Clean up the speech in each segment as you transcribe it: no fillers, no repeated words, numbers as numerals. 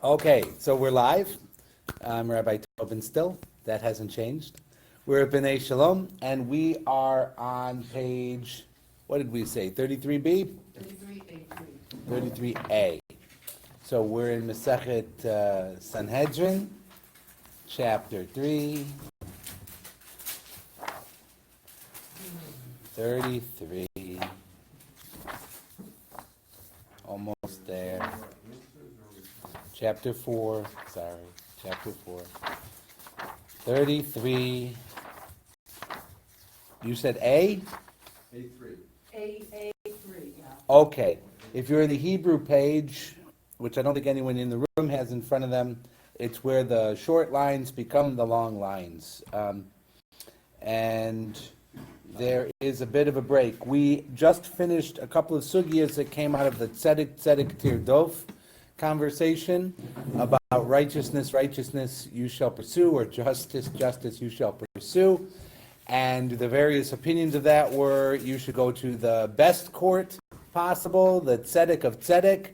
Okay, so we're live. I'm Rabbi Tobin still. That hasn't changed. We're at B'nai Shalom, and we are on page, what did we say, 33b? 33a. So we're in Masechet Sanhedrin, chapter 3, 33. Almost there. Chapter 4, chapter 4. 33. You said A? A3. A3, yeah. Okay. If you're in the Hebrew page, which I don't think anyone in the room has in front of them, it's where the short lines become the long lines. And there is a bit of a break. We just finished a couple of sugyas that came out of the tzedek tirdof conversation about righteousness you shall pursue, or justice you shall pursue. And the various opinions of that were you should go to the best court possible, the tzedek of tzedek,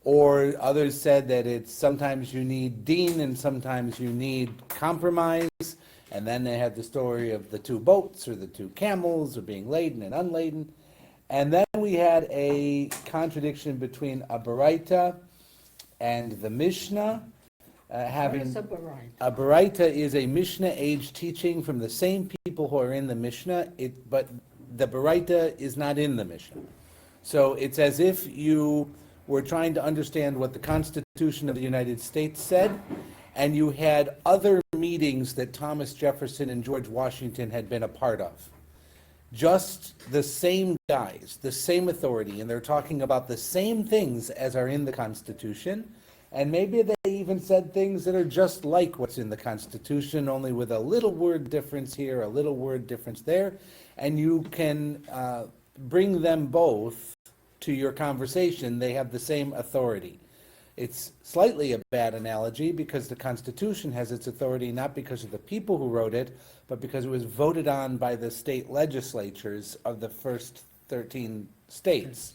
or others said that it's sometimes you need deen and sometimes you need compromise. And then they had the story of the two boats or the two camels or being laden and unladen. And then we had a contradiction between a baraita and the Mishnah. What's a baraita? A baraita is a Mishnah-age teaching from the same people who are in the Mishnah, but the baraita is not in the Mishnah. So it's as if you were trying to understand what the Constitution of the United States said, and you had other meetings that Thomas Jefferson and George Washington had been a part of. Just the same guys, the same authority, and they're talking about the same things as are in the Constitution, and maybe they even said things that are just like what's in the Constitution, only with a little word difference here, a little word difference there, and you can bring them both to your conversation. They have the same authority. It's slightly a bad analogy because the Constitution has its authority not because of the people who wrote it, but because it was voted on by the state legislatures of the first 13 states.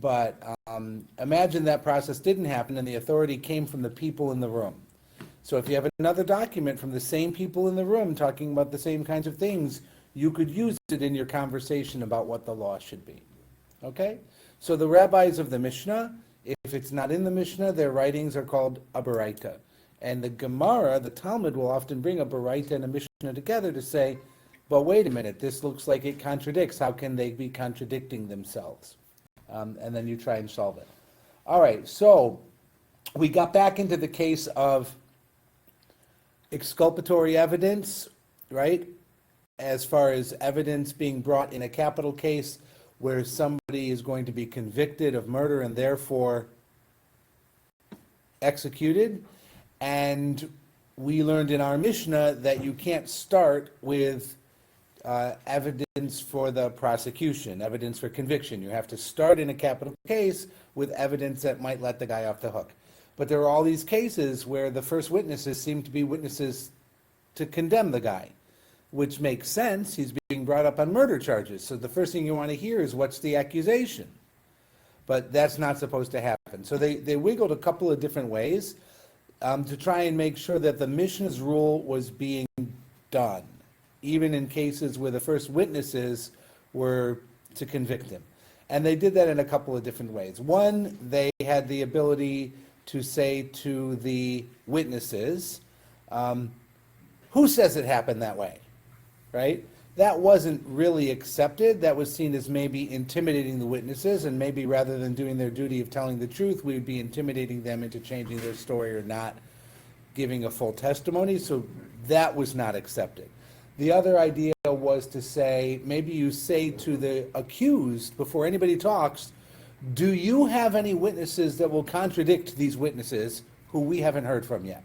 But imagine that process didn't happen and the authority came from the people in the room. So if you have another document from the same people in the room talking about the same kinds of things, you could use it in your conversation about what the law should be. Okay? So the rabbis of the Mishnah, if it's not in the Mishnah, their writings are called a baraita. And the Gemara, the Talmud, will often bring a baraita and a Mishnah together to say, but wait a minute, this looks like it contradicts. How can they be contradicting themselves? And then you try and solve it. All right, so we got back into the case of exculpatory evidence, right? As far as evidence being brought in a capital case where somebody is going to be convicted of murder and therefore executed. And we learned in our Mishnah that you can't start with evidence for the prosecution, evidence for conviction. You have to start in a capital case with evidence that might let the guy off the hook. But there are all these cases where the first witnesses seem to be witnesses to condemn the guy, which makes sense. He's being brought up on murder charges. So the first thing you want to hear is what's the accusation? But that's not supposed to happen. So they wiggled a couple of different ways to try and make sure that the Mishnah's rule was being done, even in cases where the first witnesses were to convict him. And they did that in a couple of different ways. One, they had the ability to say to the witnesses, who says it happened that way? Right? That wasn't really accepted. That was seen as maybe intimidating the witnesses, and maybe rather than doing their duty of telling the truth, we would be intimidating them into changing their story or not giving a full testimony. So that was not accepted. The other idea was to say, maybe you say to the accused before anybody talks, do you have any witnesses that will contradict these witnesses who we haven't heard from yet?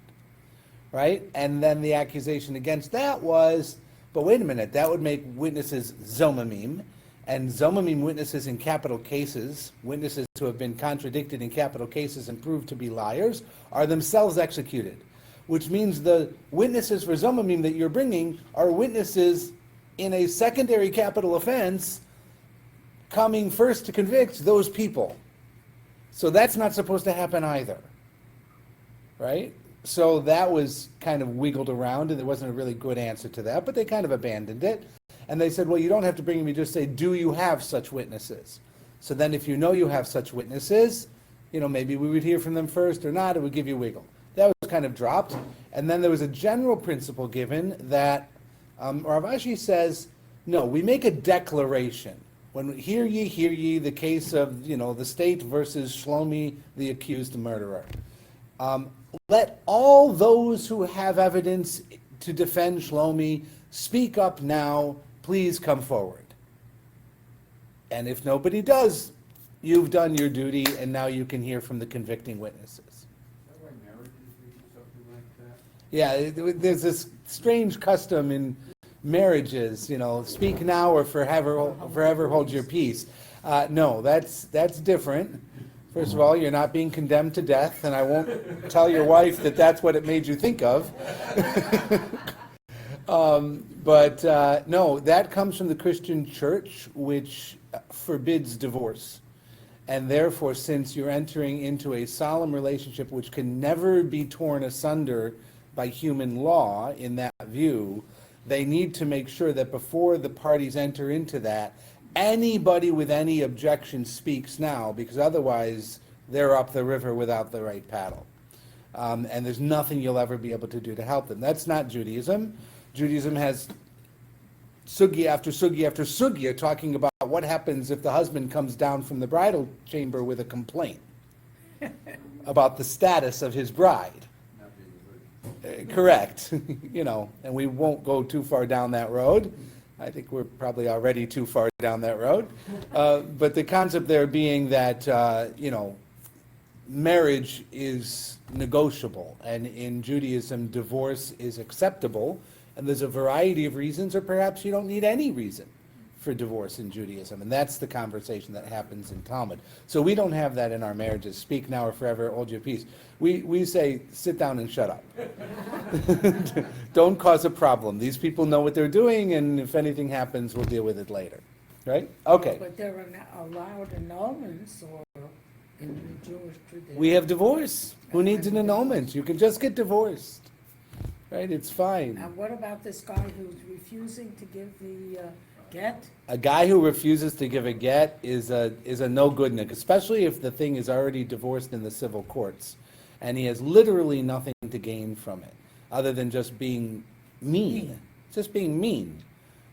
Right? And then the accusation against that was, but wait a minute, that would make witnesses zomamim, and zomamim witnesses in capital cases, witnesses who have been contradicted in capital cases and proved to be liars, are themselves executed, which means the witnesses for zomamim that you're bringing are witnesses in a secondary capital offense coming first to convict those people. So that's not supposed to happen either. right? So that was kind of wiggled around, and there wasn't a really good answer to that, but they kind of abandoned it. And they said, well, you don't have to bring them, you just say, do you have such witnesses? So then if you know you have such witnesses, maybe we would hear from them first or not, it would give you wiggle. That was kind of dropped. And then there was a general principle given that Rav Ashi says, no, we make a declaration. When hear ye, the case of, the state versus Shlomi, the accused murderer. Let all those who have evidence to defend Shlomi speak up now, please come forward. And if nobody does, you've done your duty, and now you can hear from the convicting witnesses. Is that why marriages do something like that? Yeah, there's this strange custom in marriages, speak now or forever hold your peace. No, that's different. First of all, you're not being condemned to death, and I won't tell your wife that that's what it made you think of. But no, that comes from the Christian church, which forbids divorce. And therefore, since you're entering into a solemn relationship which can never be torn asunder by human law, in that view, they need to make sure that before the parties enter into that, anybody with any objection speaks now, because otherwise they're up the river without the right paddle. And there's nothing you'll ever be able to do to help them. That's not Judaism. Judaism has sugya after sugya after sugya talking about what happens if the husband comes down from the bridal chamber with a complaint about the status of his bride. Correct. And we won't go too far down that road. I think we're probably already too far down that road. But the concept there being that, marriage is negotiable, and in Judaism, divorce is acceptable, and there's a variety of reasons, or perhaps you don't need any reason for divorce in Judaism, and that's the conversation that happens in Talmud. So we don't have that in our marriages, speak now or forever, hold your peace. We say, sit down and shut up. Don't cause a problem. These people know what they're doing, and if anything happens, we'll deal with it later. Right? Okay. But there are not allowed annulments or in the Jewish tradition. We have divorce. Who needs an annulment? You can just get divorced. Right? It's fine. And what about this guy who's refusing to give the get? A guy who refuses to give a get is a no-goodnik, especially if the thing is already divorced in the civil courts, and he has literally nothing to gain from it, other than just being mean. Just being mean,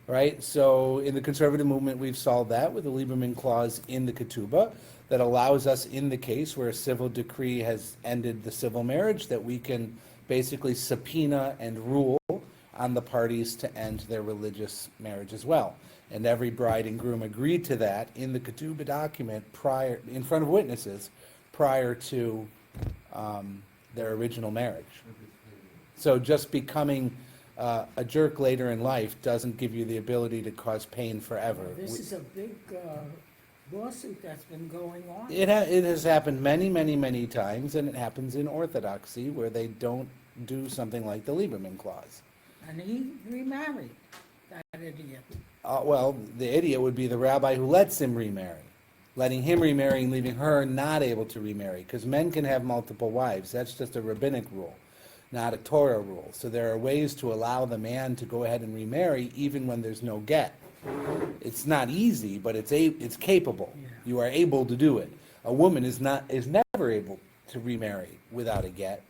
right? So in the conservative movement, we've solved that with the Lieberman clause in the ketubah that allows us, in the case where a civil decree has ended the civil marriage, that we can basically subpoena and rule on the parties to end their religious marriage as well. And every bride and groom agreed to that in the ketubah document in front of witnesses prior to their original marriage. So just becoming a jerk later in life doesn't give you the ability to cause pain forever. This is a big lawsuit that's been going on. It has happened many, many, many times, and it happens in Orthodoxy where they don't do something like the Lieberman clause. And he remarried, that idiot. Well, the idiot would be the rabbi who lets him remarry, letting him remarry and leaving her not able to remarry, because men can have multiple wives. That's just a rabbinic rule, not a Torah rule. So there are ways to allow the man to go ahead and remarry even when there's no get. It's not easy, but it's capable. Yeah. You are able to do it. A woman is never able to remarry without a get.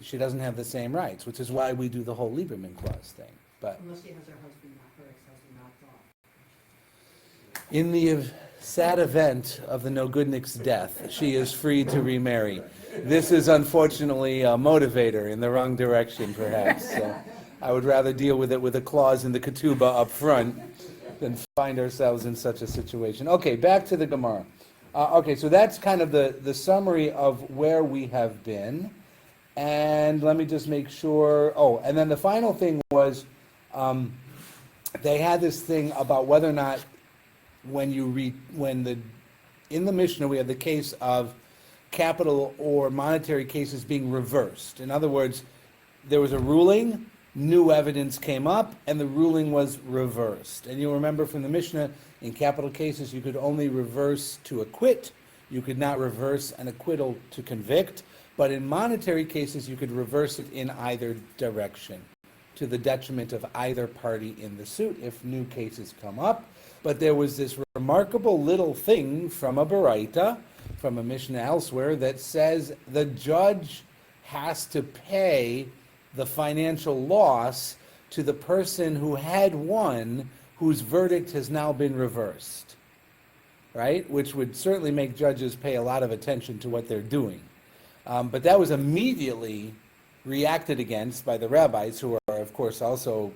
She doesn't have the same rights, which is why we do the whole Lieberman clause thing. But Unless she has her ex-husband knocked off. in the sad event of the no-goodnik's death, she is free to remarry. This is unfortunately a motivator in the wrong direction, perhaps. So I would rather deal with it with a clause in the ketubah up front than find ourselves in such a situation. Okay, back to the Gemara. Okay, so that's kind of the summary of where we have been. And let me just make sure. Oh, and then the final thing was they had this thing about whether or not in the Mishnah we have the case of capital or monetary cases being reversed. In other words, there was a ruling, new evidence came up, and the ruling was reversed. And you'll remember from the Mishnah, in capital cases you could only reverse to acquit. You could not reverse an acquittal to convict. But in monetary cases, you could reverse it in either direction, to the detriment of either party in the suit if new cases come up. But there was this remarkable little thing from a Baraita, from a Mishnah elsewhere, that says the judge has to pay the financial loss to the person who had won, whose verdict has now been reversed, right? Which would certainly make judges pay a lot of attention to what they're doing. But that was immediately reacted against by the rabbis, who are, of course, also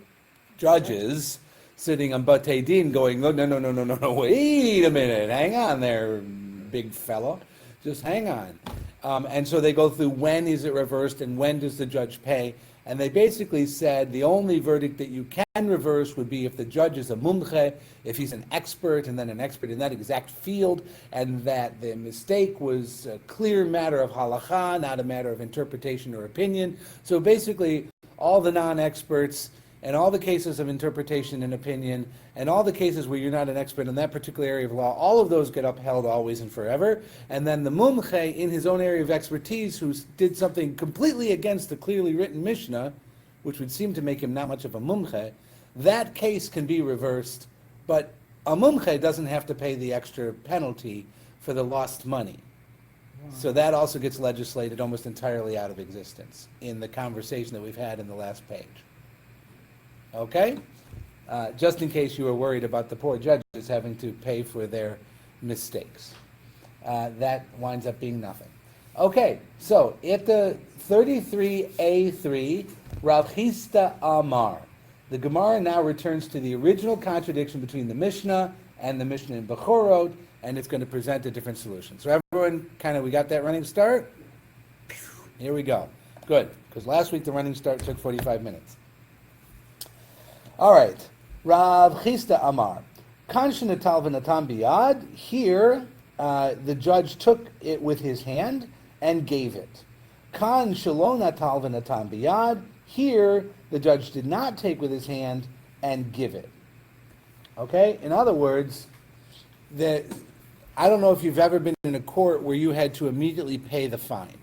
judges, sitting on Batei Din going, no, wait a minute, hang on there, big fellow, just hang on. And so they go through when is it reversed and when does the judge pay. And they basically said the only verdict that you can reverse would be if the judge is a mumche, if he's an expert, and then an expert in that exact field, and that the mistake was a clear matter of halacha, not a matter of interpretation or opinion. So basically, all the non-experts and all the cases of interpretation and opinion, and all the cases where you're not an expert in that particular area of law, all of those get upheld always and forever. And then the mumche, in his own area of expertise, who did something completely against the clearly written Mishnah, which would seem to make him not much of a mumche, that case can be reversed, but a mumche doesn't have to pay the extra penalty for the lost money. So that also gets legislated almost entirely out of existence in the conversation that we've had in the last page. Okay? Just in case you were worried about the poor judges having to pay for their mistakes. That winds up being nothing. Okay, so at the 33a3, Rav Chisda Amar. The Gemara now returns to the original contradiction between the Mishnah and the Mishnah in Bechorot, and it's going to present a different solution. So everyone, we got that running start? Here we go. Good, because last week the running start took 45 minutes. All right, Rav Chisda Amar. Kan shenatal v'natan biyad. Here, the judge took it with his hand and gave it. Kan shelo natal v'natan biyad. Here, the judge did not take with his hand and give it. Okay? In other words, I don't know if you've ever been in a court where you had to immediately pay the fine.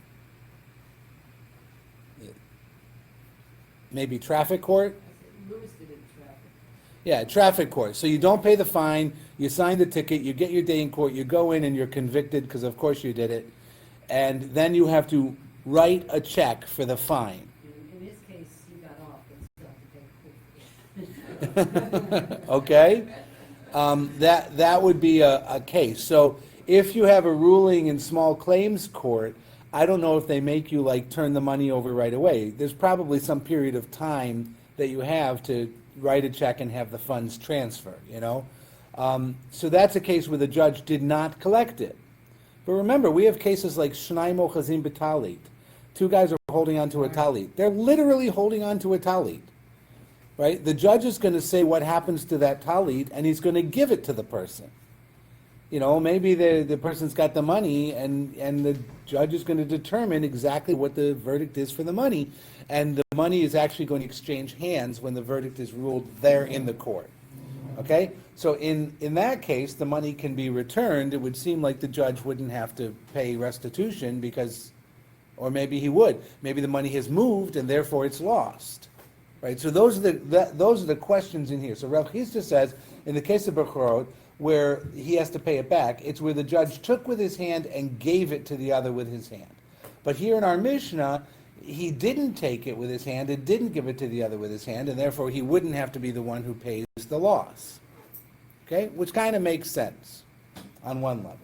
Maybe traffic court? Yeah, traffic court. So you don't pay the fine, you sign the ticket, you get your day in court, you go in and you're convicted because of course you did it, and then you have to write a check for the fine. In this case, you got off and still have to pay court. Okay? That would be a case. So if you have a ruling in small claims court, I don't know if they make you turn the money over right away. There's probably some period of time that you have to write a check and have the funds transfer, So that's a case where the judge did not collect it. But remember, we have cases like Shnai Mochazim B'Talit. Two guys are holding on to a talit. They're literally holding on to a talit, right? The judge is going to say what happens to that talit, and he's going to give it to the person. Maybe the person's got the money, and the judge is going to determine exactly what the verdict is for the money, and the money is actually going to exchange hands when the verdict is ruled there in the court. Okay? So in that case, the money can be returned. It would seem like the judge wouldn't have to pay restitution or maybe he would. Maybe the money has moved and therefore it's lost. Right? So those are the questions in here. So Rav Chisda says, in the case of Bechorot, where he has to pay it back, it's where the judge took with his hand and gave it to the other with his hand. But here in our Mishnah, he didn't take it with his hand and didn't give it to the other with his hand, and therefore he wouldn't have to be the one who pays the loss. Okay? Which kind of makes sense on one level.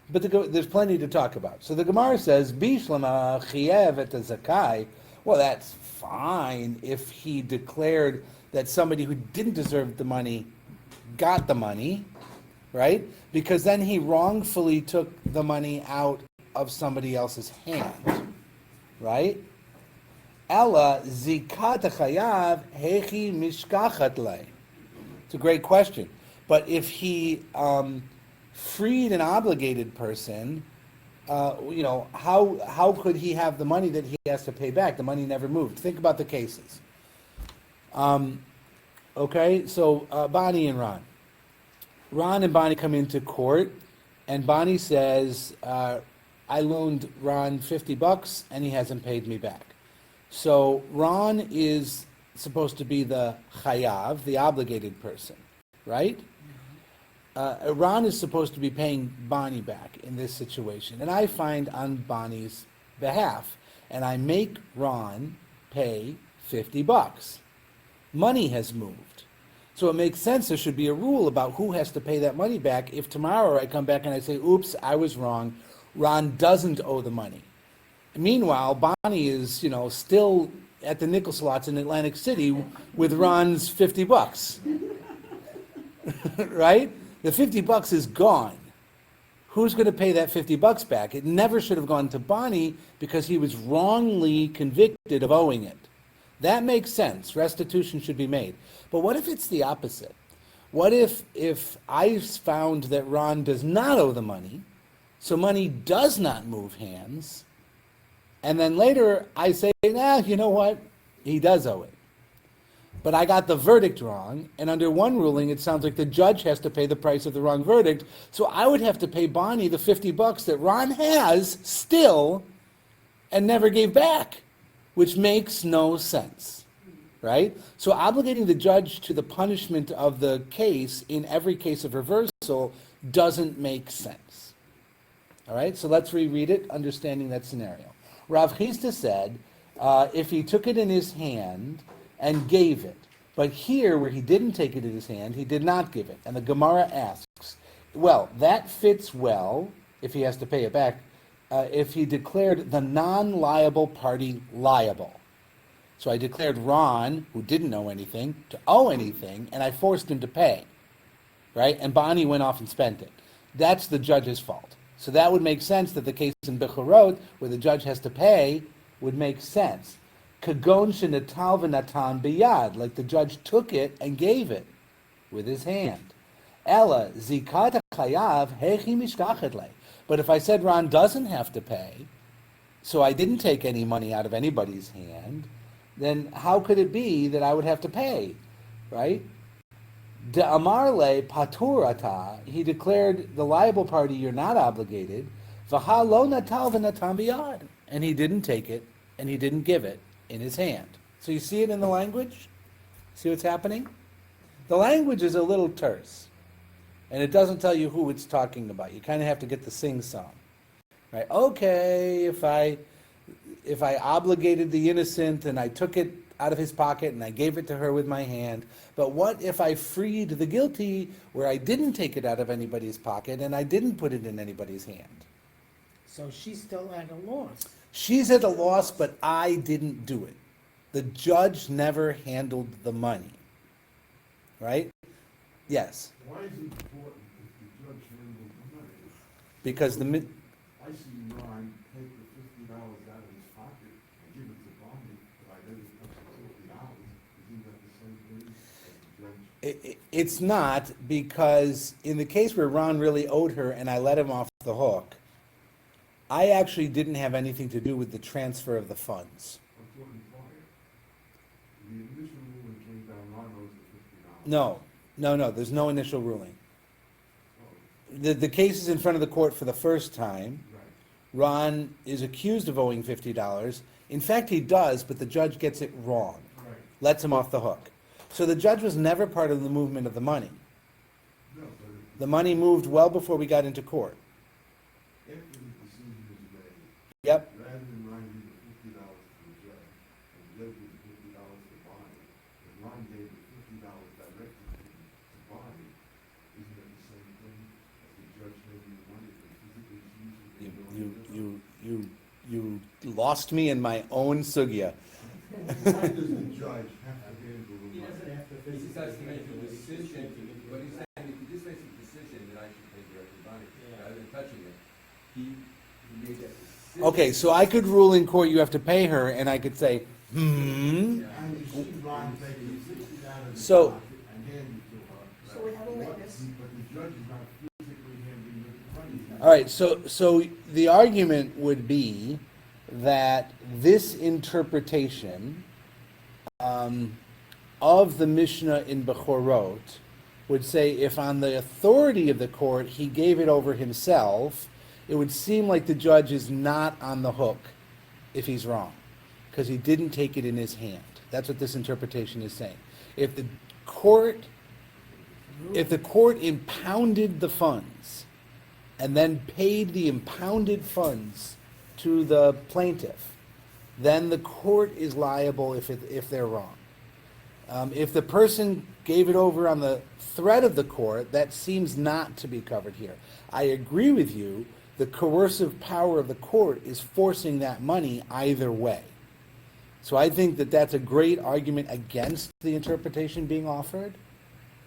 But there's plenty to talk about. So the Gemara says, Bishlama chiev et zakai. Well, that's fine if he declared that somebody who didn't deserve the money got the money, right? Because then he wrongfully took the money out of somebody else's hand, right? Ella zikat chayav hechi mishkachat lei. It's a great question. But if he freed an obligated person, how could he have the money that he has to pay back? The money never moved. Think about the cases. Okay, so Bonnie and Ron. Ron and Bonnie come into court, and Bonnie says, I loaned Ron $50 and he hasn't paid me back. So Ron is supposed to be the chayav, the obligated person, right? Ron is supposed to be paying Bonnie back in this situation. And I find on Bonnie's behalf, and I make Ron pay $50. Money has moved. So it makes sense there should be a rule about who has to pay that money back. If tomorrow I come back and I say, oops, I was wrong, Ron doesn't owe the money. Meanwhile, Bonnie is, still at the nickel slots in Atlantic City with Ron's $50. Right? The $50 is gone. Who's going to pay that $50 back? It never should have gone to Bonnie because he was wrongly convicted of owing it. That makes sense. Restitution should be made. But what if it's the opposite? What if I found that Ron does not owe the money, so money does not move hands, and then later I say, you know what? He does owe it. But I got the verdict wrong, and under one ruling, it sounds like the judge has to pay the price of the wrong verdict, so I would have to pay Bonnie the $50 that Ron has still and never gave back, which makes no sense, right? So obligating the judge to the punishment of the case in every case of reversal doesn't make sense. All right, so let's reread it, understanding that scenario. Rav Chisda said, if he took it in his hand and gave it, but here, where he didn't take it in his hand, he did not give it. And the Gemara asks, well, that fits well, if he has to pay it back, if he declared the non-liable party liable. So I declared Ron, who didn't know anything, to owe anything, and I forced him to pay, right? And Bonnie went off and spent it. That's the judge's fault. So that would make sense that the case in Bechorot, where the judge has to pay, would make sense. Kagon shenatal v'natan biyad, like the judge took it and gave it with his hand. Ella zikat chayav hechi mishkachet le. But if I said Ron doesn't have to pay, so I didn't take any money out of anybody's hand, then how could it be that I would have to pay, right? De amarle paturata, he declared the liable party, you're not obligated. V'ha lo natal v'natan biyad, and he didn't take it and he didn't give it in his hand. So you see it in the language? See what's happening? The language is a little terse, and it doesn't tell you who it's talking about. You kind of have to get the sing-song, right? Okay, if I obligated the innocent and I took it out of his pocket and I gave it to her with my hand, but what if I freed the guilty where I didn't take it out of anybody's pocket and I didn't put it in anybody's hand? So she's still at a loss. She's at a loss, but I didn't do it. The judge never handled the money, right? Yes. Why is it important if the judge handles the money? Because I see Ron take the $50 out of his pocket and give it to Bonnie, but I didn't touch the $50. Isn't that the same thing as the judge? It's not, because in the case where Ron really owed her and I let him off the hook, I actually didn't have anything to do with the transfer of the funds. I'm talking prior. The initial ruling came down, Ron owes the $50. No, there's no initial ruling. Oh, The case is in front of the court for the first time. right. Ron is accused of owing $50. In fact, he does, but the judge gets it wrong. Right. Lets him off the hook. So the judge was never part of the movement of the money. No, but The money moved well before we got into court. after the decision is made, Yep. rather than Ron giving the $50 to the judge, and the judge gave the $50 to Bonnie, and Ron gave the $50 directly to Bonnie, isn't that the same thing as the judge taking the money and physically using it? You lost me in my own sugya. Why does the judge have to handle the He money? doesn't have to He physically. just has to make a decision, but he's saying, if he just makes a decision that I should pay directly Bonnie, rather than touching it, he made that decision. Okay, so I could rule in court you have to pay her, and I could say, Yeah. And you see Ron taking the $60 out of his So- pocket and handing it to her. So we have a But- witness. But the judge is not physically handing the money. all right, so the argument would be that this interpretation of the Mishnah in Bechorot would say if on the authority of the court he gave it over himself, it would seem like the judge is not on the hook if he's wrong, because he didn't take it in his hand. That's what this interpretation is saying. If the court impounded the funds and then paid the impounded funds to the plaintiff, then the court is liable if they're wrong. If the person gave it over on the threat of the court, that seems not to be covered here. I agree with you, the coercive power of the court is forcing that money either way. So I think that that's a great argument against the interpretation being offered,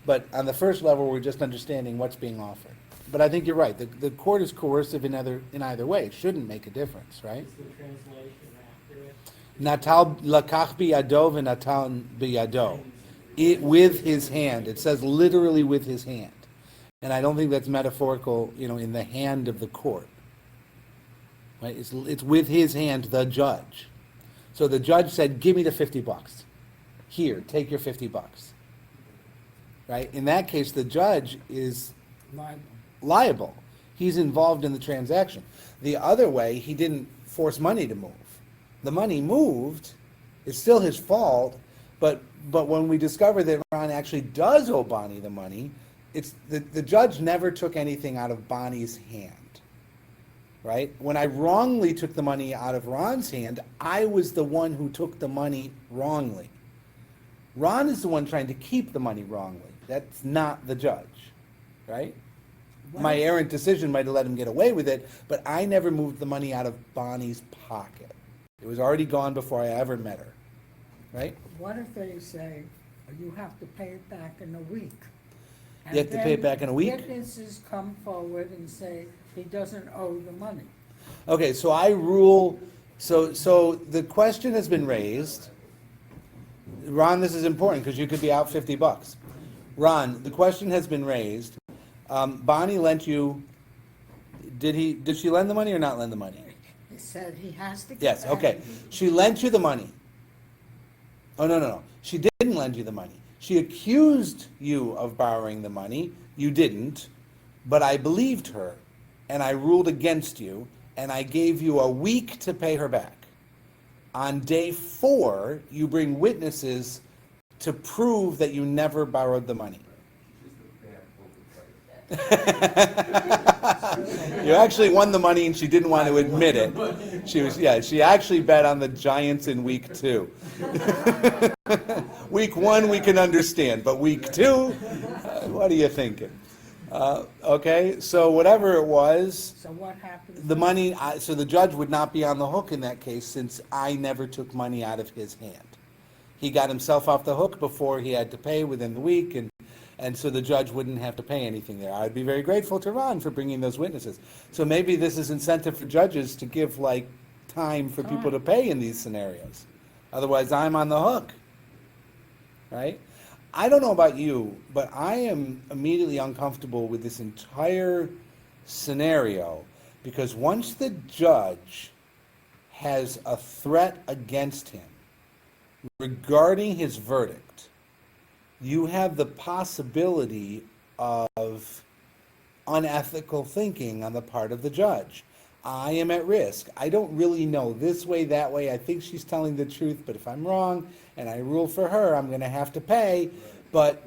but on the first level, we're just understanding what's being offered. But I think you're right, the court is coercive in either way. It shouldn't make a difference, right? Is the translation accurate? Natal lakach biyado v'natan biyado. It with his hand. It says literally with his hand. And I don't think that's metaphorical, in the hand of the court. Right? It's with his hand, the judge. So the judge said, give me the $50. Here, take your $50. Right? In that case, the judge is liable. He's involved in the transaction. The other way, he didn't force money to move. The money moved, it's still his fault, but when we discover that Ron actually does owe Bonnie the money, it's the judge never took anything out of Bonnie's hand. Right? When I wrongly took the money out of Ron's hand, I was the one who took the money wrongly. Ron is the one trying to keep the money wrongly. That's not the judge. Right? My errant decision might have let him get away with it, but I never moved the money out of Bonnie's pocket. It was already gone before I ever met her. Right? What if they say, you have to pay it back in a week? You have to pay it back in a week? Witnesses come forward and say he doesn't owe the money. Okay, so I rule, so the question has been raised. Ron, this is important because you could be out $50. Ron, the question has been raised. Bonnie lent you, did she lend the money or not lend the money? He said he has to get Yes, back. okay. She lent you the money. Oh, no. She didn't lend you the money. She accused you of borrowing the money. You didn't, but I believed her, and I ruled against you, and I gave you a week to pay her back. On day 4, you bring witnesses to prove that you never borrowed the money. You actually won the money and she didn't want to admit it. She actually bet on the Giants in week 2. Week 1 we can understand, but week 2, what are you thinking? Okay, so whatever it was, So what happened? the money, so the judge would not be on the hook in that case since I never took money out of his hand. He got himself off the hook before he had to pay within the week, and so the judge wouldn't have to pay anything there. I'd be very grateful to Ron for bringing those witnesses. So maybe this is incentive for judges to give time for people to pay in these scenarios. Otherwise, I'm on the hook, right? I don't know about you, but I am immediately uncomfortable with this entire scenario because once the judge has a threat against him regarding his verdict, you have the possibility of unethical thinking on the part of the judge. I am at risk. I don't really know this way, that way. I think she's telling the truth, but if I'm wrong and I rule for her, I'm going to have to pay. But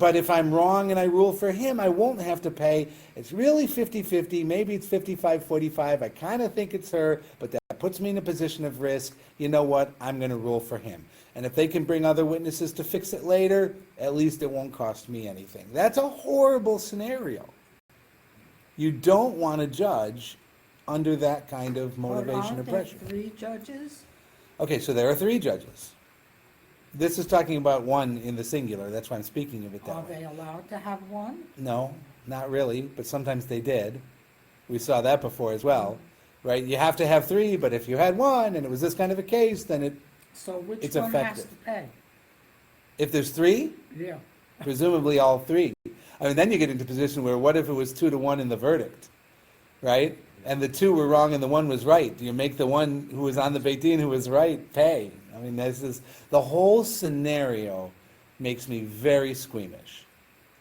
if I'm wrong and I rule for him, I won't have to pay. It's really 50-50. Maybe it's 55-45. I kind of think it's her, but that puts me in a position of risk. You know what? I'm going to rule for him. And if they can bring other witnesses to fix it later, at least it won't cost me anything. That's a horrible scenario. You don't want to judge under that kind of motivation or pressure. But aren't there 3 judges? Okay, so there are 3 judges. This is talking about one in the singular. That's why I'm speaking of it that Are way. they allowed to have one? No, not really, but sometimes they did. We saw that before as well, right? You have to have 3, but if you had 1 and it was this kind of a case, then So which It's one has effective. to pay? if there's 3, Yeah. presumably all 3. I mean, then you get into a position where what if it was 2-1 in the verdict, right? And the 2 were wrong and the 1 was right. Do you make the one who was on the Beit Din who was right pay? I mean, the whole scenario makes me very squeamish.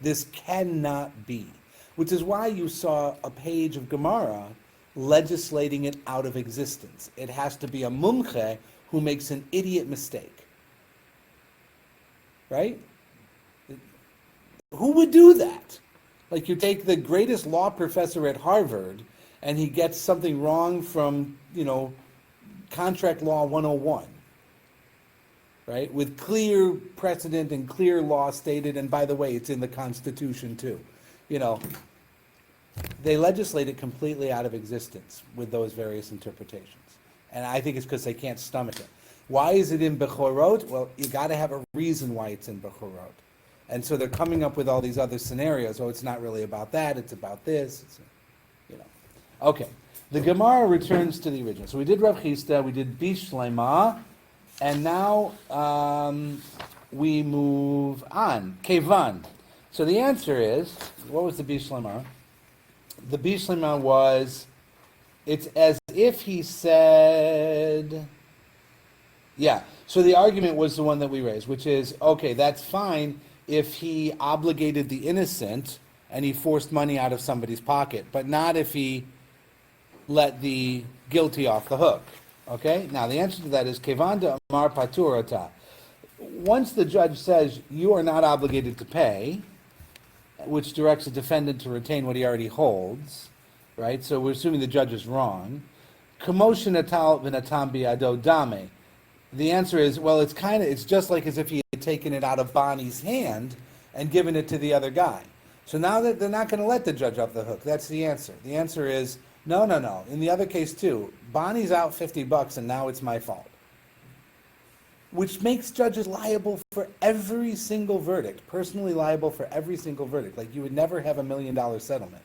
This cannot be, which is why you saw a page of Gemara legislating it out of existence. It has to be a mumche who makes an idiot mistake. Right? Who would do that? Like you take the greatest law professor at Harvard and he gets something wrong from, contract law 101. Right? With clear precedent and clear law stated, and by the way, it's in the Constitution too. They legislate it completely out of existence with those various interpretations. And I think it's because they can't stomach it. Why is it in Bechorot? Well, you got to have a reason why it's in Bechorot. And so they're coming up with all these other scenarios. Oh, it's not really about that, it's about this. Okay, the Gemara returns to the original. So we did Rav Chisda, we did Bishlema, and now we move on. Kevan. So the answer is, what was the Bishlema? The Bishlema was, it's as if he said, so the argument was the one that we raised, which is, okay, that's fine if he obligated the innocent and he forced money out of somebody's pocket, but not if he let the guilty off the hook. Okay? Now, the answer to that is, Kevanda Amar Paturata. Once the judge says you are not obligated to pay, which directs the defendant to retain what he already holds, right? So we're assuming the judge is wrong. Commotion atal v'natam biado dame. The answer is, well, it's just like as if he had taken it out of Bonnie's hand and given it to the other guy. So now that they're not going to let the judge off the hook. That's the answer. The answer is, no. In the other case too, Bonnie's out $50 and now it's my fault. Which makes judges liable for every single verdict, personally liable for every single verdict. Like you would never have $1 million settlement.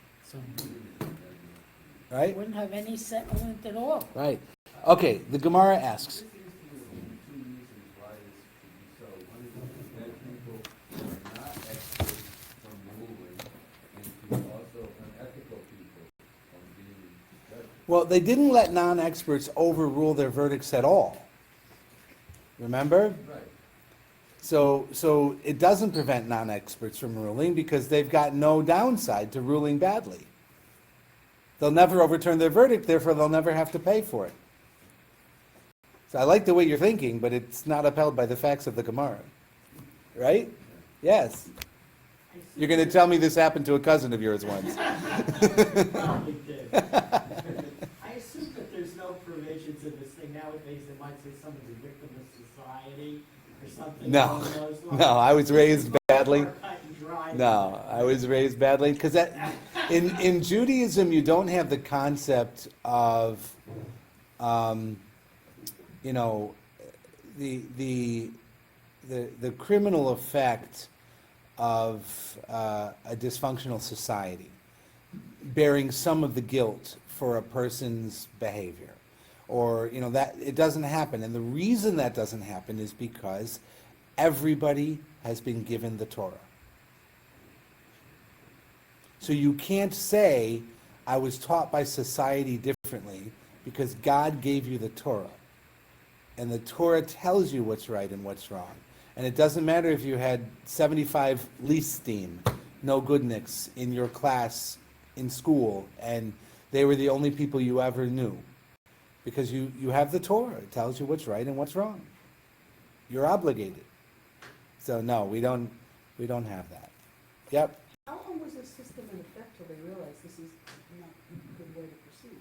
Right? Wouldn't have any settlement at all. Right. Okay, the Gemara asks. Two reasons why this should be so. One is that people are not experts from ruling, and two, also unethical people from being judged. Well, they didn't let non-experts overrule their verdicts at all. Remember? Right. So it doesn't prevent non-experts from ruling because they've got no downside to ruling badly. They'll never overturn their verdict, therefore they'll never have to pay for it. So I like the way you're thinking, but it's not upheld by the facts of the Gemara. Right? Yes. You're going to tell me this happened to a cousin of yours once. Probably did. I assume that there's no provisions in this thing nowadays that might say someone's a victim of society or something No, along those lines. no, I was raised badly. More cut and dry. No, I was raised badly because in Judaism you don't have the concept of, the criminal effect of a dysfunctional society bearing some of the guilt for a person's behavior, or that it doesn't happen, and the reason that doesn't happen is because everybody has been given the Torah. So you can't say, I was taught by society differently, because God gave you the Torah. And the Torah tells you what's right and what's wrong. And it doesn't matter if you had 75 listim, no goodniks, in your class in school, and they were the only people you ever knew. Because you have the Torah. It tells you what's right and what's wrong. You're obligated. So no, we don't have that. Yep. How long was this system in effect till they realized this is not a good way to proceed?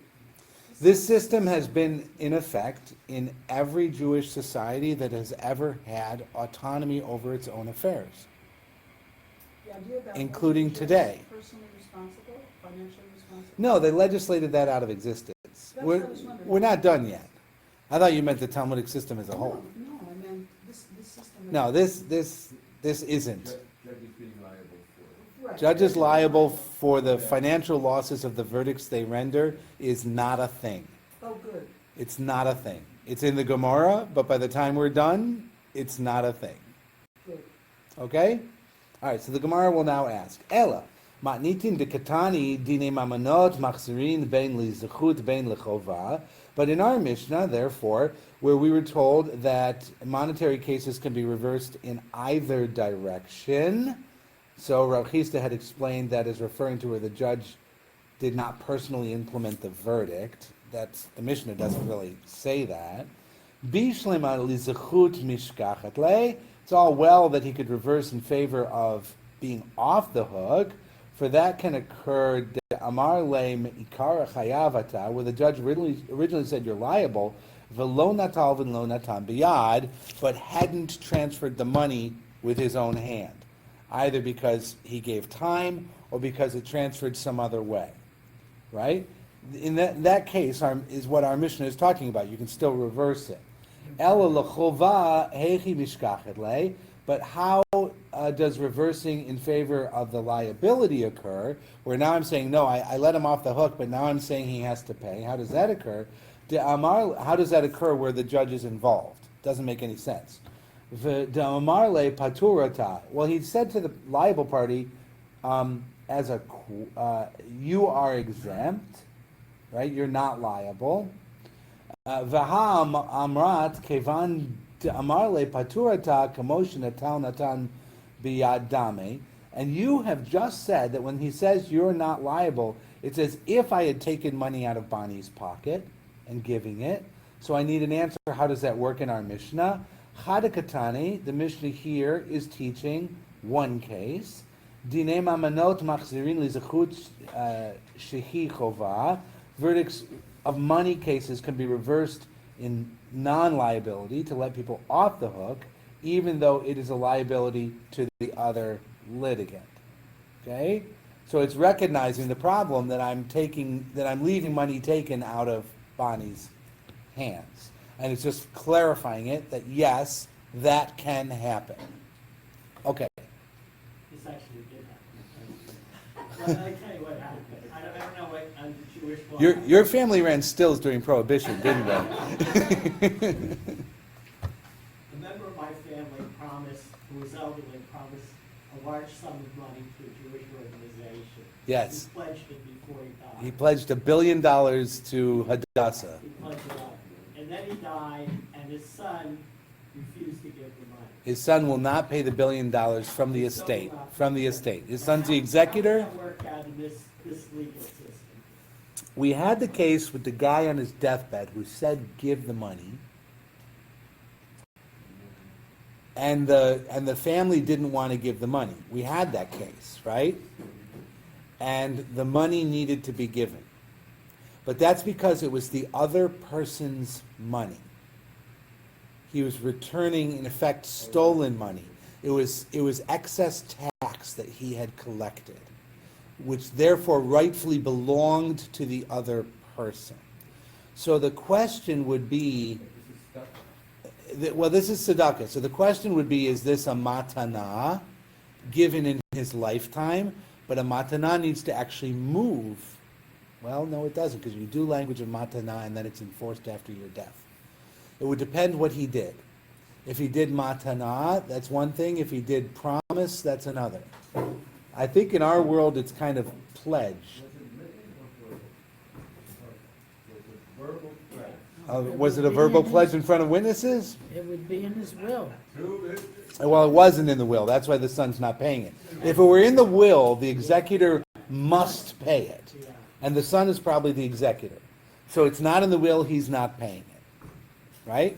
This system has been in effect in every Jewish society that has ever had autonomy over its own affairs. The idea that Including all the judges today. are personally responsible, financially responsible? No, they legislated that out of existence. That's We're, what I was wondering. we're not done yet. I thought you meant the Talmudic system as a whole. No, I meant this system. No, this isn't. Judges being liable for it. Right. Judges liable for the financial losses of the verdicts they render is not a thing. Oh, good. It's not a thing. It's in the Gemara, but by the time we're done, it's not a thing. Good. Okay? All right, so the Gemara will now ask, Ela, matnitin de katani dine mamanot machzirin bein li zechut bein lechova. But in our Mishnah, therefore, where we were told that monetary cases can be reversed in either direction, so Rav Chisda had explained that as referring to where the judge did not personally implement the verdict. That's, the Mishnah doesn't really say that. Bishlema lizachut mishkachet le. It's all well that he could reverse in favor of being off the hook, for that can occur amar le meikara chayavata, where the judge originally said you're liable, velo natal velo natan biyad, but hadn't transferred the money with his own hand, either because he gave time or because it transferred some other way, right? In that case is what our Mishnah is talking about. You can still reverse it. Ela lechova hechi mishkachet le. But how does reversing in favor of the liability occur? Where now I'm saying, no, I let him off the hook, but now I'm saying he has to pay. How does that occur? How does that occur where the judge is involved? Doesn't make any sense. Well, he said to the liable party, you are exempt, right? You're not liable. V'ham amrat kevan amarle paturata kamotion atal natan biyad dame. And you have just said that when he says you're not liable, it's as if I had taken money out of Bonnie's pocket and giving it. So I need an answer. How does that work in our Mishnah? Chadakatani, the Mishnah here is teaching one case. Dinei mamanot machzirin lizachut shehi chova. Verdicts of money cases can be reversed in non-liability to let people off the hook, even though it is a liability to the other litigant. Okay? So it's recognizing the problem that I'm leaving money taken out of Bonnie's hands. And it's just clarifying it that yes, that can happen. Okay. This actually did happen. Well, I tell you what happened. I don't know what Jewish law. Your family ran stills during Prohibition, didn't they? A member of my family who was elderly, promised a large sum of money to a Jewish organization. Yes. He pledged it before he died. He pledged $1 billion to Hadassah. He pledged it up. And then he died, and his son refused to give the money. His son will not pay the $1 billion from the estate. From the estate. His son's the executor. How does that work out in this legal system? We had the case with the guy on his deathbed who said, give the money. And the family didn't want to give the money. We had that case, right? And the money needed to be given. But that's because it was the other person's money. He was returning, in effect, stolen money. It was excess tax that he had collected, which therefore rightfully belonged to the other person. So the question would be, this is tzedakah. So the question would be, is this a matana given in his lifetime? But a matana needs to actually move. Well, no, it doesn't, because you do language of matana and then it's enforced after your death. It would depend what he did. If he did matana, that's one thing. If he did promise, that's another. I think in our world it's kind of pledge. Was it a verbal pledge in front of witnesses? It would be in his will. Well, it wasn't in the will. That's why the son's not paying it. If it were in the will, the executor must pay it. And the son is probably the executor. So it's not in the will, he's not paying it. Right?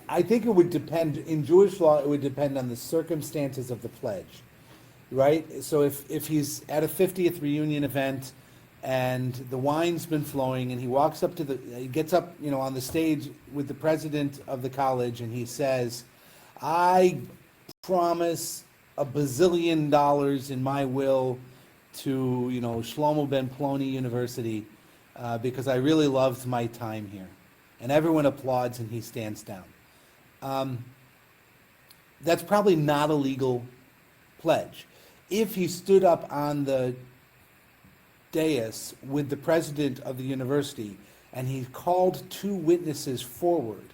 I think it would depend, in Jewish law, it would depend on the circumstances of the pledge. Right? So if he's at a 50th reunion event and the wine's been flowing and he walks up he gets up, on the stage with the president of the college and he says, I promise $1 bazillion in my will to, Shlomo Ben Ploni University because I really loved my time here. And everyone applauds and he stands down. That's probably not a legal pledge. If he stood up on the dais with the president of the university and he called 2 witnesses forward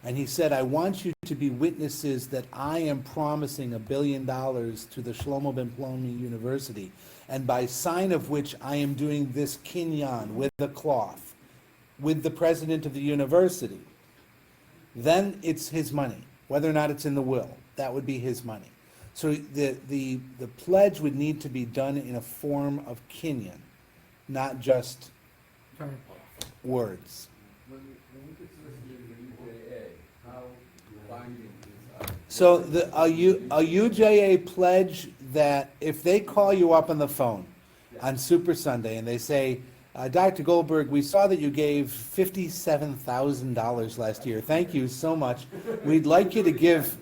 and he said, I want you to be witnesses that I am promising $1 billion to the Shlomo Ben Ploni University, and by sign of which I am doing this kinyan with the cloth, with the president of the university, then it's his money, whether or not it's in the will. That would be his money. So the pledge would need to be done in a form of kinyan, not just words. When we get solicited in UJA, how binding is our? So a UJA pledge that if they call you up on the phone on Super Sunday and they say, Dr. Goldberg, we saw that you gave $57,000 last year. Thank you so much. We'd like you to give,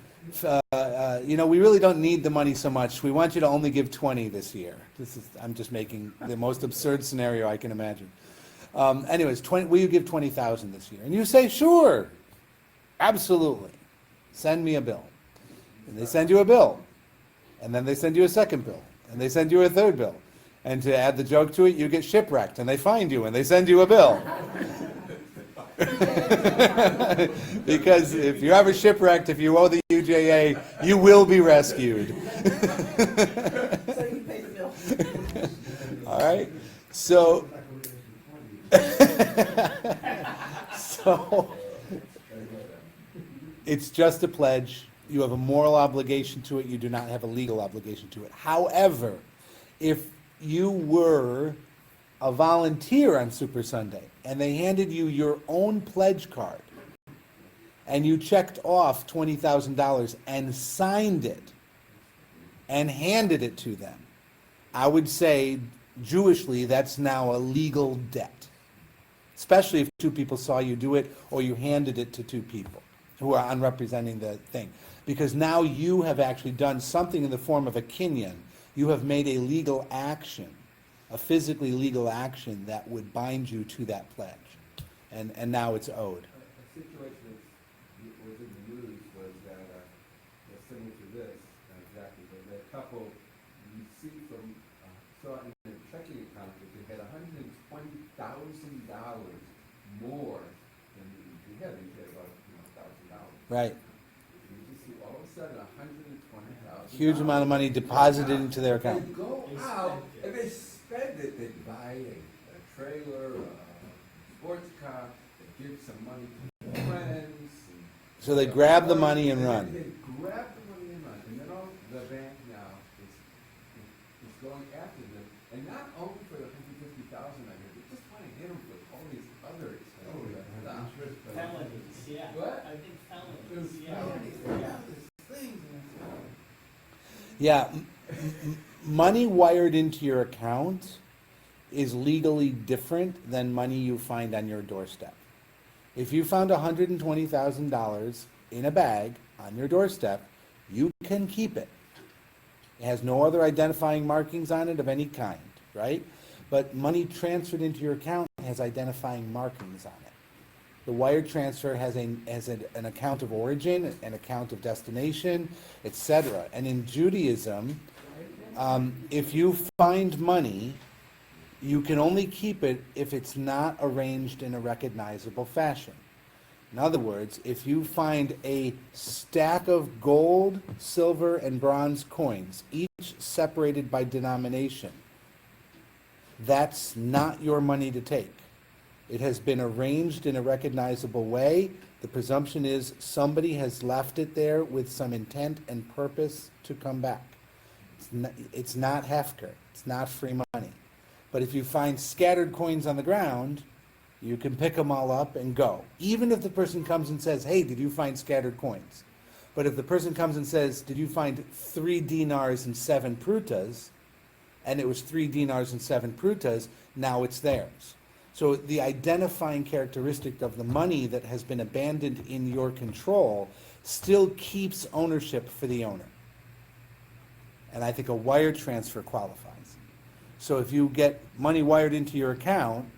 we really don't need the money so much. We want you to only give 20 this year. I'm just making the most absurd scenario I can imagine. Anyways, will you give 20,000 this year? And you say, sure, absolutely. Send me a bill. And they send you a bill. And then they send you a second bill. And they send you a third bill. And to add the joke to it, you get shipwrecked and they find you and they send you a bill. Because if you're ever shipwrecked, if you owe the UJA, you will be rescued. So you pay the bill. All right? So, so it's just a pledge. You have a moral obligation to it. You do not have a legal obligation to it. However, if you were a volunteer on Super Sunday and they handed you your own pledge card and you checked off $20,000 and signed it and handed it to them, I would say Jewishly that's now a legal debt, especially if two people saw you do it or you handed it to two people who are unrepresenting the thing, because now you have actually done something in the form of a kinyan. You have made a legal action, a physically legal action that would bind you to that pledge, and now it's owed. A situation that was in the news was that, similar to this, exactly, but that couple received from, saw in their checking account that they had $120,000 more than they had about, $1,000. Right. You just see all of a sudden $120,000. Huge amount of money deposited into their They account. go out and they spend it. They buy a trailer, a sports car. They give some money to their friends. So they grab the money and run. They grab the money and run, and then all the bank now is going after them, and not only for the $150,000 I hear, they just want to hit them with all these other expenses. Felonies, yeah. What? I think felonies, There's yeah. felonies, Yeah. there's things, and it's like, Yeah, money wired into your account is legally different than money you find on your doorstep. If you found $120,000 in a bag on your doorstep, you can keep it. It has no other identifying markings on it of any kind, right? But money transferred into your account has identifying markings on it. The wire transfer has an account of origin, an account of destination, etc. And in Judaism, if you find money, you can only keep it if it's not arranged in a recognizable fashion. In other words, if you find a stack of gold, silver, and bronze coins, each separated by denomination, that's not your money to take. It has been arranged in a recognizable way. The presumption is somebody has left it there with some intent and purpose to come back. It's not hefker. It's not free money. But if you find scattered coins on the ground, you can pick them all up and go. Even if the person comes and says, hey, did you find scattered coins? But if the person comes and says, did you find 3 dinars and 7 prutas, and it was 3 dinars and 7 prutas, now it's theirs. So the identifying characteristic of the money that has been abandoned in your control still keeps ownership for the owner. And I think a wire transfer qualifies. So if you get money wired into your account,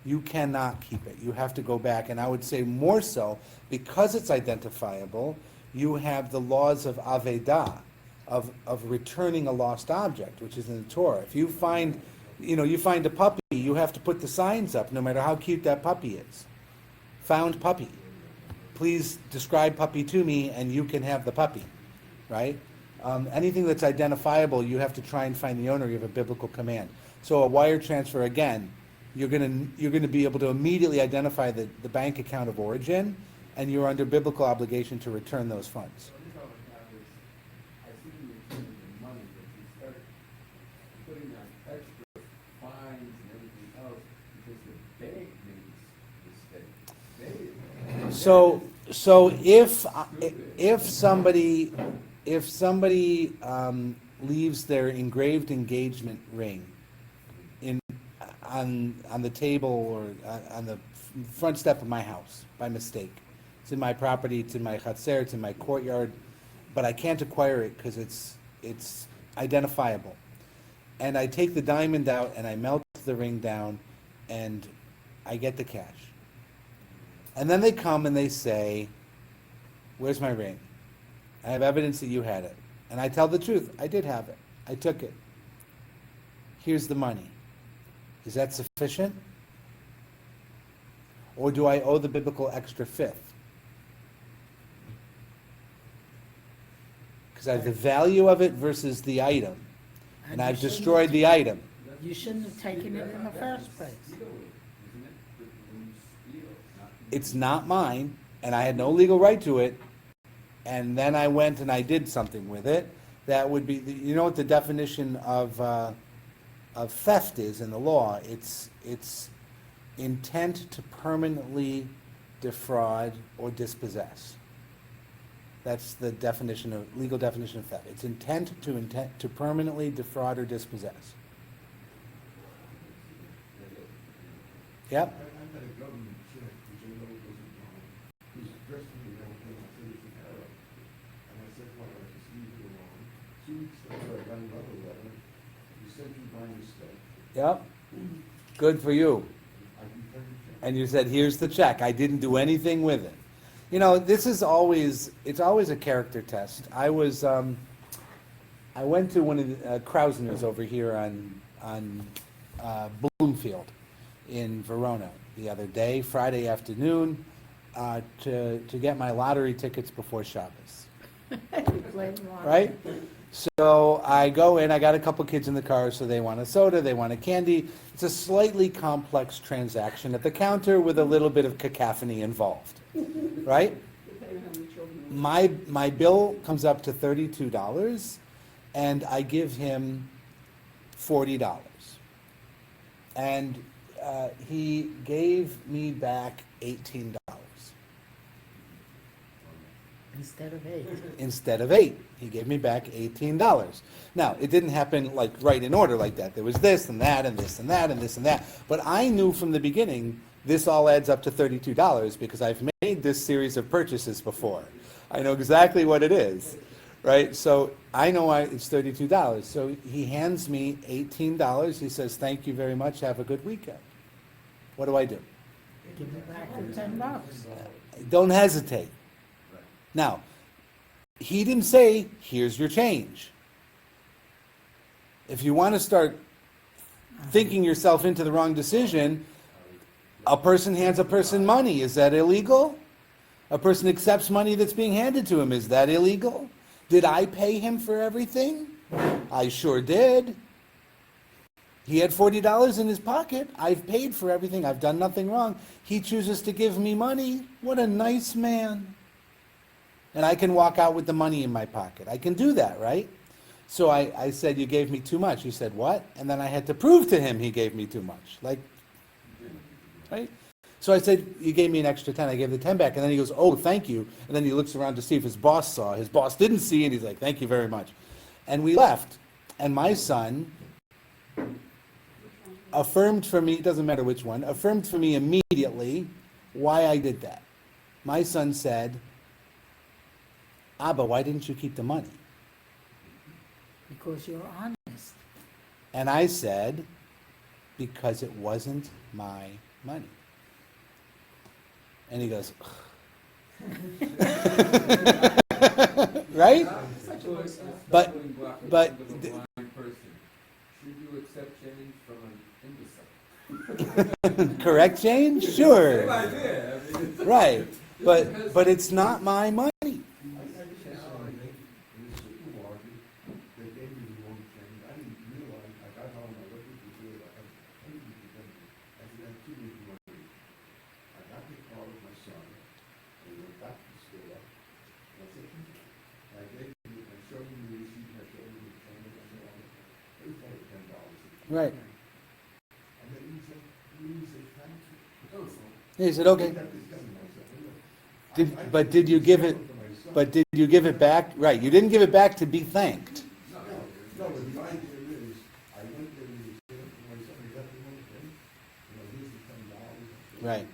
you cannot keep it. You have to go back. And I would say more so, because it's identifiable, you have the laws of Avedah, of returning a lost object, which is in the Torah. If you find, you find a puppy, you have to put the signs up, no matter how cute that puppy is. Found puppy. Please describe puppy to me, and you can have the puppy, right? Anything that's identifiable, you have to try and find the owner. You have a biblical command. So a wire transfer, again, you're going to be able to immediately identify the bank account of origin, and you're under biblical obligation to return those funds. I see you So if somebody leaves their engraved engagement ring on the table or on the front step of my house by mistake, it's in my property, it's in my chatzer, it's in my courtyard, but I can't acquire it because it's identifiable. And I take the diamond out and I melt the ring down and I get the cash. And then they come and they say, "Where's my ring? I have evidence that you had it." And I tell the truth, I did have it. I took it. Here's the money. Is that sufficient? Or do I owe the biblical extra fifth? Because I have the value of it versus the item. And I've destroyed the item. You shouldn't have taken it in the first place. It's not mine, and I had no legal right to it, and then I went and I did something with it. That would be, you know what the definition of theft is in the law? It's intent to permanently defraud or dispossess. That's the legal definition of theft. It's intent to permanently defraud or dispossess. Yep. I had a government check, which I know wasn't mine. He was addressed to me, and I said, "It's an error." And I said, "Well, I just leave it alone." 2 weeks later, I got another letter. You said you by mistake. Yep. Good for you. I returned the check. And you said, "Here's the check. I didn't do anything with it." You know, it's always a character test. I went to one of the Krausner's over here on Bloomfield in Verona the other day, Friday afternoon, to get my lottery tickets before Shabbos. Right? So I go in, I got a couple kids in the car, so they want a soda, they want a candy. It's a slightly complex transaction at the counter with a little bit of cacophony involved, right? My bill comes up to $32, and I give him $40. And he gave me back $18. Instead of 8. He gave me back $18. Now, it didn't happen like right in order like that. There was this and that and this and that and this and that. But I knew from the beginning this all adds up to $32 because I've made this series of purchases before. I know exactly what it is, right? So I know it's $32. So he hands me $18. He says, "Thank you very much. Have a good weekend." What do I do? Give me back the $10. Don't hesitate. Now, he didn't say, "Here's your change." If you want to start thinking yourself into the wrong decision, a person hands a person money. Is that illegal? A person accepts money that's being handed to him. Is that illegal? Did I pay him for everything? I sure did. He had $40 in his pocket. I've paid for everything. I've done nothing wrong. He chooses to give me money. What a nice man. And I can walk out with the money in my pocket. I can do that, right? So I said, "You gave me too much." He said, "What?" And then I had to prove to him he gave me too much. Like, right? So I said, "You gave me an extra 10. I gave the 10 back." And then he goes, "Oh, thank you." And then he looks around to see if his boss saw. His boss didn't see it. He's like, "Thank you very much." And we left. And my son affirmed for me, it doesn't matter which one, affirmed for me immediately why I did that. My son said, "Abba, why didn't you keep the money?" Because you're honest. And I said, "Because it wasn't my money." And he goes, right? But- Should you accept change from an imbecile? Correct change? Sure. Same idea. I mean, Right. But it's not my money. I just said something, and it's too argue. They gave me the wrong thing. I didn't realize, I got home, I looked at the bill, I paid the thing. I said, "I too much money." I got the car with my son, and we went back to the store. And I said, I gave him, I showed him the receipt, I showed him the change, I said, "It was like $10." Right. And then he said, thank you. He said, "Okay." But did you give it, but did you give it back? Right, you didn't give it back to be thanked. No, but the idea is, I went there to the sale for my son, he got the money, here's the $10. Right.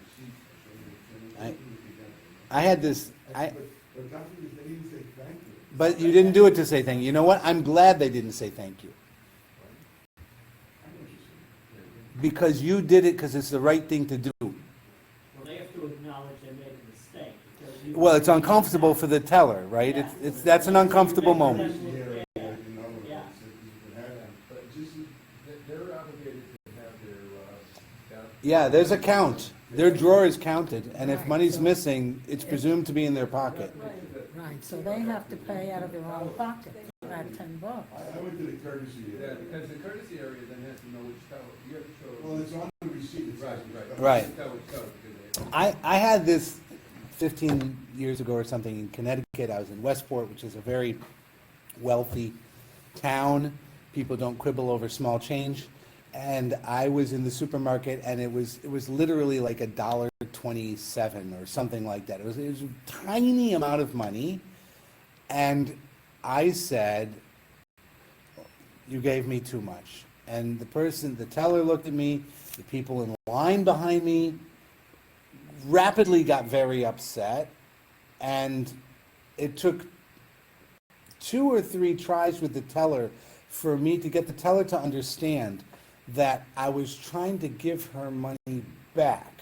I I had this, But that's because they didn't say thank you. but you didn't do it to say thank you. You know what? I'm glad they didn't say thank you. I know what you're saying. Because you did it because it's the right thing to do. Well, they have to acknowledge they made a mistake. because you- Well, it's uncomfortable for the teller, right? That's an uncomfortable moment. Yeah, Yeah. you know, Yeah. you can have, But just, they're obligated to have their, account. Yeah, there's a count. Their drawer is counted, and if money's missing, it's presumed to be in their pocket. Right, so they have to pay out of their own pocket, about $10. I went to the courtesy Yeah, area. because the courtesy area then has to know which tower, you have to show. Well, it's on the receipt, it says. Right. Tell which tower, because I had this 15 years ago or something in Connecticut. I was in Westport, which is a very wealthy town. People don't quibble over small change. And I was in the supermarket, and it was literally like $1.27 or something like that. It was a tiny amount of money, and I said, "You gave me too much." And the teller looked at me. The people in line behind me rapidly got very upset, and it took 2 or 3 tries with the teller for me to get the teller to understand that I was trying to give her money back.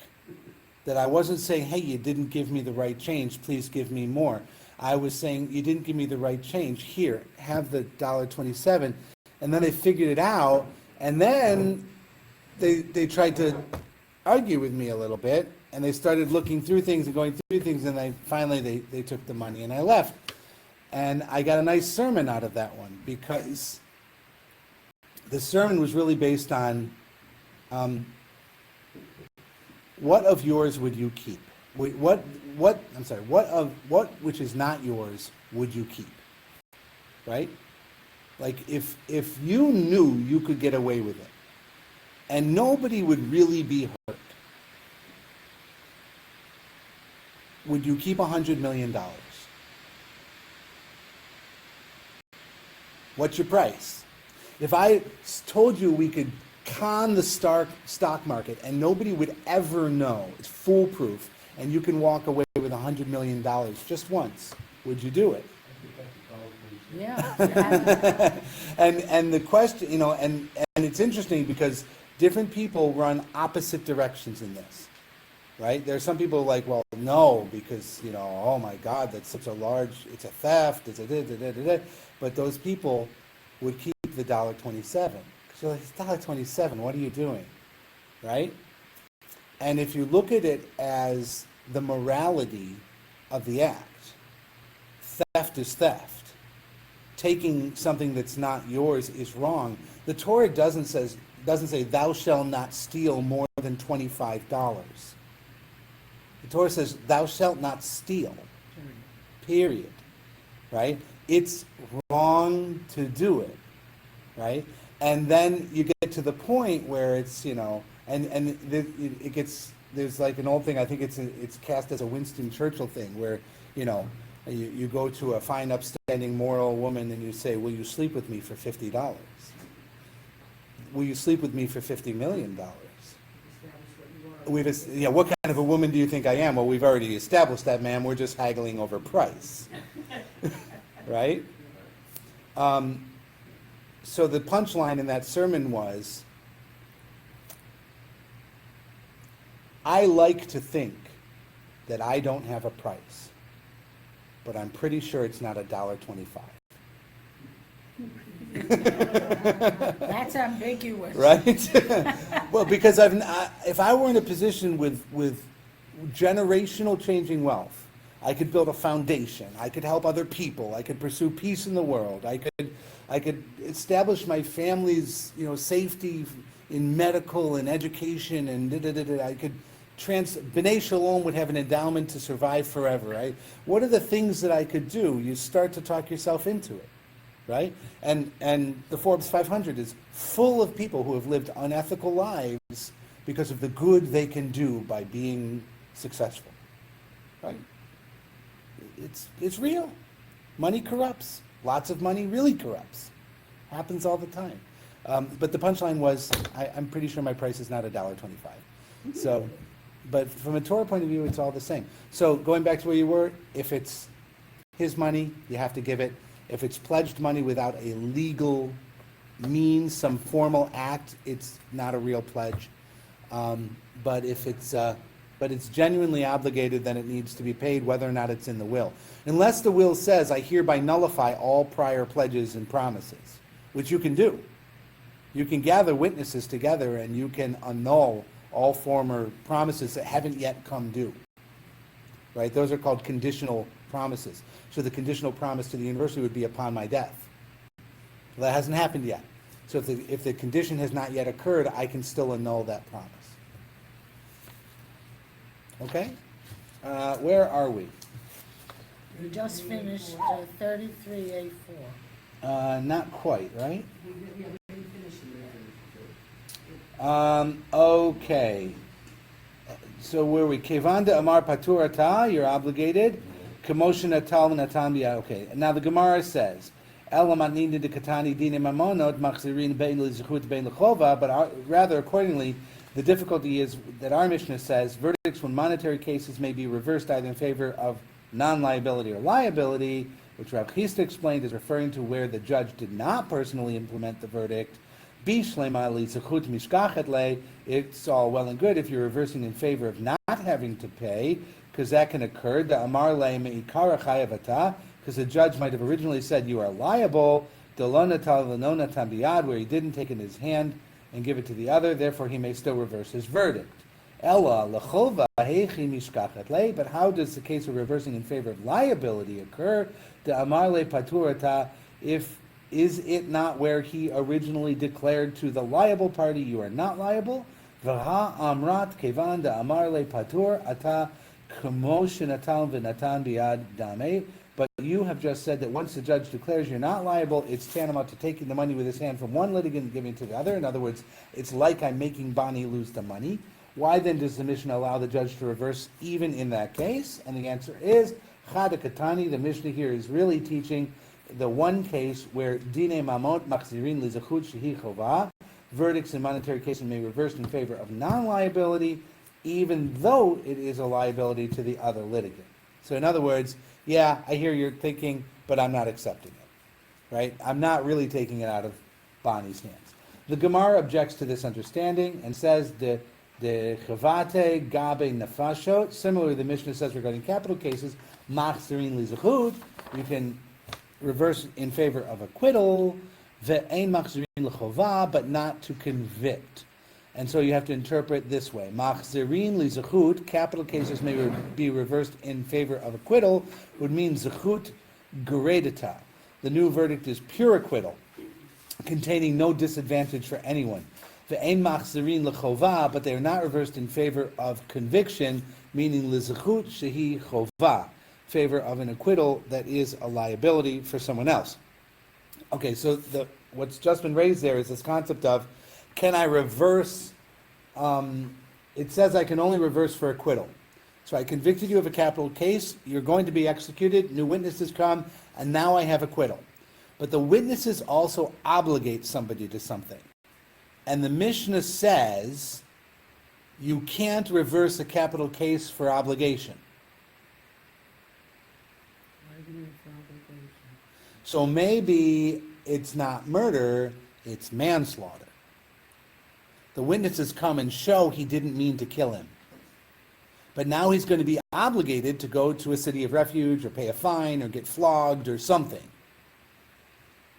That I wasn't saying, "Hey, you didn't give me the right change, please give me more." I was saying, "You didn't give me the right change, here, have the $1.27. And then they figured it out, and then they tried to argue with me a little bit, and they started looking through things and going through things, and finally they took the money and I left. And I got a nice sermon out of that one, because the sermon was really based on what of yours would you keep? What which is not yours would you keep? Right? Like if you knew you could get away with it and nobody would really be hurt, would you keep $100 million? What's your price? If I told you we could con the stock market and nobody would ever know, it's foolproof, and you can walk away with $100 million just once, would you do it? Yeah. And the question, and it's interesting because different people run opposite directions in this, right? There are some people like, well, no, because, oh my God, that's such a large, it's a theft, it's a da-da-da-da-da. But those people would keep the $1.27. Because you're like, it's $1.27, what are you doing, right? And if you look at it as the morality of the act, theft is theft. Taking something that's not yours is wrong. The Torah doesn't say, thou shalt not steal more than $25. The Torah says, thou shalt not steal. Period. Right? It's wrong to do it. Right? And then you get to the point where it's, it gets, there's like an old thing, I think it's cast as a Winston Churchill thing, where, you go to a fine, upstanding, moral woman and you say, will you sleep with me for $50? Will you sleep with me for $50 million? What kind of a woman do you think I am? Well, we've already established that, ma'am. We're just haggling over price. Right? So the punchline in that sermon was, I like to think that I don't have a price, but I'm pretty sure it's not $1.25. That's ambiguous. Right? Well, because if I were in a position with generational changing wealth, I could build a foundation. I could help other people. I could pursue peace in the world. I could establish my family's safety in medical and education and I could B'nai Shalom would have an endowment to survive forever, right? What are the things that I could do? You start to talk yourself into it, right? And the Forbes 500 is full of people who have lived unethical lives because of the good they can do by being successful, right? it's real. Money corrupts. Lots of money really corrupts. Happens all the time. But the punchline was, I'm pretty sure my price is not $1.25. So, but from a Torah point of view, it's all the same. So going back to where you were, if it's his money, you have to give it. If it's pledged money without a legal means, some formal act, it's not a real pledge. But if it's genuinely obligated, then it needs to be paid, whether or not it's in the will. Unless the will says, I hereby nullify all prior pledges and promises, which you can do. You can gather witnesses together and you can annul all former promises that haven't yet come due. Right? Those are called conditional promises. So the conditional promise to the university would be upon my death. Well, that hasn't happened yet. So if the condition has not yet occurred, I can still annul that promise. Okay? Where are we? We just finished 33A4. Not quite, right? We didn't finish it. Okay. So where are we? Kevanda Amar Patur Ata, you're obligated. Kamoshin Atal Natan Bia. Okay. Now the Gemara says, Elamatnina de Katani Dine Mamonot Machzirin Bein Lizchut Bein Lechova, but rather accordingly, the difficulty is that our Mishnah says verdicts when monetary cases may be reversed either in favor of non-liability or liability, which Rav Chisda explained is referring to where the judge did not personally implement the verdict. It's all well and good if you're reversing in favor of not having to pay, because that can occur. Because the judge might have originally said you are liable, where he didn't take it in his hand and give it to the other, therefore he may still reverse his verdict. But how does the case of reversing in favor of liability occur? Is it not where he originally declared to the liable party you are not liable? But you have just said that once the judge declares you're not liable, it's tantamount to taking the money with his hand from one litigant and giving it to the other. In other words, it's like I'm making Bani lose the money. Why then does the Mishnah allow the judge to reverse even in that case? And the answer is, Chada Katani, the Mishnah here is really teaching the one case where Dine Mamot Machzirin Lizachut Shehi Chova, verdicts in monetary cases may be reversed in favor of non-liability, even though it is a liability to the other litigant. So in other words, yeah, I hear you're thinking, but I'm not accepting it. Right? I'm not really taking it out of Bani's hands. The Gemara objects to this understanding and says the chavate gabe nefashot. Similarly, the Mishnah says regarding capital cases, machzirin lizachut, you can reverse in favor of acquittal, ve'ein machzirin l'chova, but not to convict. And so you have to interpret this way. Machzirin li zechut, capital cases may be reversed in favor of acquittal, would mean zechut geredita. The new verdict is pure acquittal, containing no disadvantage for anyone. Ve'ein machzirin l'chova, but they are not reversed in favor of conviction, meaning li zechut shehi chova, favor of an acquittal that is a liability for someone else. Okay, so what's just been raised there is this concept of, can I reverse? It says I can only reverse for acquittal. So I convicted you of a capital case, you're going to be executed, new witnesses come, and now I have acquittal. But the witnesses also obligate somebody to something. And the Mishnah says you can't reverse a capital case for obligation. So maybe it's not murder, it's manslaughter. The witnesses come and show he didn't mean to kill him. But now he's going to be obligated to go to a city of refuge or pay a fine or get flogged or something.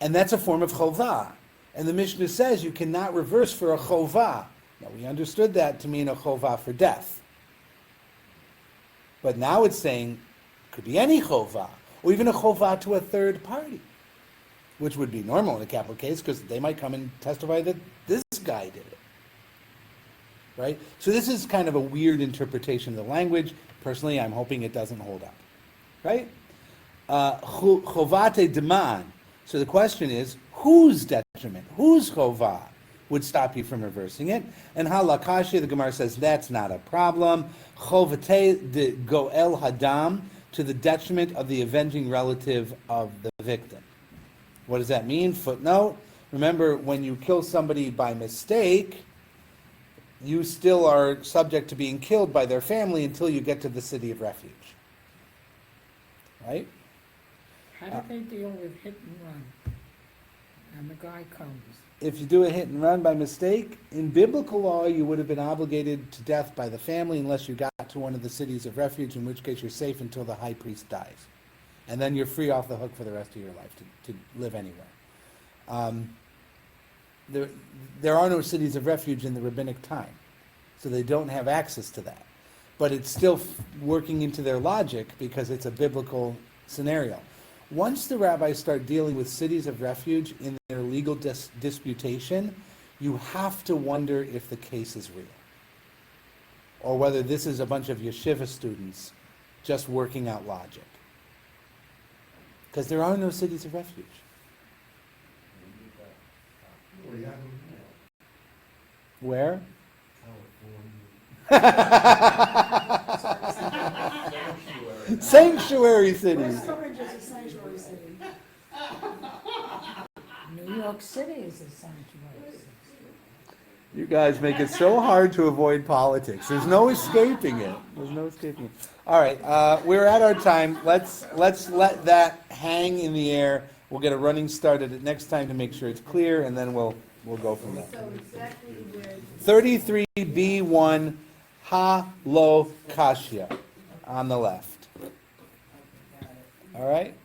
And that's a form of chovah. And the Mishnah says you cannot reverse for a chovah. Now we understood that to mean a chovah for death. But now it's saying it could be any chovah, or even a chovah to a third party, which would be normal in a capital case because they might come and testify that this guy did it. Right? So this is kind of a weird interpretation of the language. Personally, I'm hoping it doesn't hold up. Right? Chovate deman. So the question is, whose detriment, whose chovah would stop you from reversing it? And halakashi, the Gemara says, that's not a problem. Chovate de goel hadam, to the detriment of the avenging relative of the victim. What does that mean? Footnote. Remember, when you kill somebody by mistake, you still are subject to being killed by their family until you get to the city of refuge. Right? How do they deal with hit and run? And the guy comes. If you do a hit and run by mistake, in biblical law, you would have been obligated to death by the family unless you got to one of the cities of refuge, in which case you're safe until the high priest dies. And then you're free off the hook for the rest of your life to live anywhere. There are no cities of refuge in the rabbinic time, so they don't have access to that. But it's still working into their logic because it's a biblical scenario. Once the rabbis start dealing with cities of refuge in their legal disputation, you have to wonder if the case is real, or whether this is a bunch of yeshiva students just working out logic. Because there are no cities of refuge. We have them now. Where? California. Sanctuary cities. West Orange is a sanctuary city. New York City is a sanctuary city. You guys make it so hard to avoid politics. There's no escaping it. There's no escaping it. All right, we're at our time. Let's let that hang in the air. We'll get a running start at it next time to make sure it's clear, and then we'll go from there. So exactly where. 33B1 Ha Lo Kashya on the left. All right?